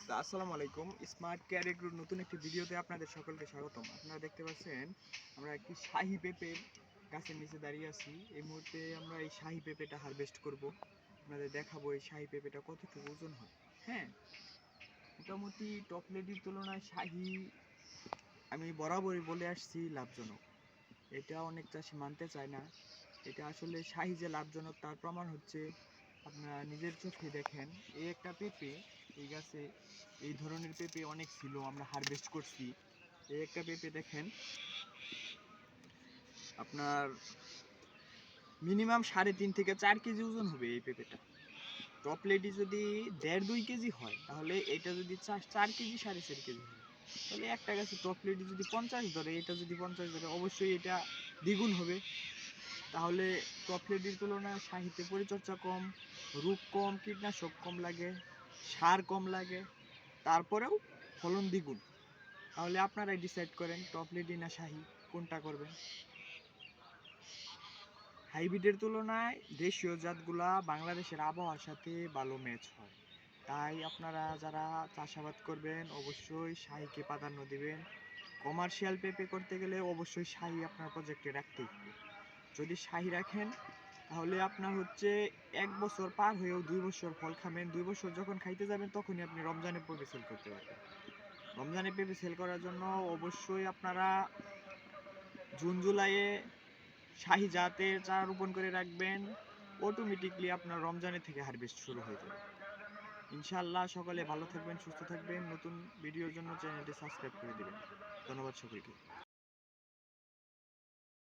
তো আসসালামু আলাইকুম। স্মার্ট কেয়ার এগ্রোর নতুন একটি ভিডিওতে আপনাদের সকলকে স্বাগতম। আপনারা দেখতে পাচ্ছেন আমরা একটি শাহী পেঁপে গাছের নিচে দাঁড়িয়ে আছি। এই মুহূর্তে আমরা এই শাহী পেঁপেটা হারভেস্ট করব। আপনাদের দেখাবো এই শাহী পেঁপেটা কতটুকু ওজন হয়। হ্যাঁ, মোটামুটি টপ লেডির তুলনায় শাহী আমি বরাবরই বলে আসছি লাভজনক। এটা অনেক চাষি মানতে চায় না। এটা আসলে শাহী যে লাভজনক তার প্রমাণ হচ্ছে আপনারা নিজের চোখে দেখেন। এই একটা পেঁপে, এই গাছে এই ধরনের পেঁপে অনেক ছিল, আমরা হারভেস্ট করছি। এই একটা পেঁপে দেখেন আপনার মিনিমাম 3.5 থেকে 4 কেজি ওজন হবে এই পেঁপেটা। টপ লেডি যদি 1.5-2 কেজি হয়, তাহলে এটা যদি 4 কেজি 4.5 কেজি হয়, তাহলে একটা গাছে টপ লেডি যদি 50 ধরে, এটা যদি 50 ধরে, অবশ্যই এটা দ্বিগুণ হবে। তাহলে টপ লেডির তুলনায় শাহীতে পরিচর্যা কম, রোগ কম, কীটনাশক কম লাগে, সার কম লাগে, তারপরেও ফলন দ্বিগুণ। তাহলে আপনারাই ডিসাইড করেন টপ লেডি না শাহী কোনটা করবেন। হাইব্রিডের তুলনায় দেশীয় জাতগুলা বাংলাদেশের আবহাওয়ার সাথে ভালো ম্যাচ হয়। তাই আপনারা যারা চাষাবাদ করবেন অবশ্যই শাহীকে প্রাধান্য দিবেন। কমার্শিয়াল পেঁপে করতে গেলে অবশ্যই শাহী আপনার প্রজেক্টে রাখতেই হবে। যদি শাহী রাখেন তাহলে আপনার হচ্ছে 1 বছর পার হয়েও 2 বছর ফল খাবেন। 2 বছর যখন খাইতে যাবেন তখনই আপনি রমজানে পেঁপে সেল করতে পারবেন। রমজানে পেঁপে সেল করার জন্য অবশ্যই আপনারা জুন জুলাইয়ে শাহী জাতের চারা রোপণ করে রাখবেন। অটোমেটিকলি আপনার রমজানের থেকে হারভেস্ট শুরু হয়ে যাবে। ইনশাআল্লাহ সকলে ভালো থাকবেন, সুস্থ থাকবেন। নতুন ভিডিওর জন্য চ্যানেলটি সাবস্ক্রাইব করে দিবেন। ধন্যবাদ সকলকে।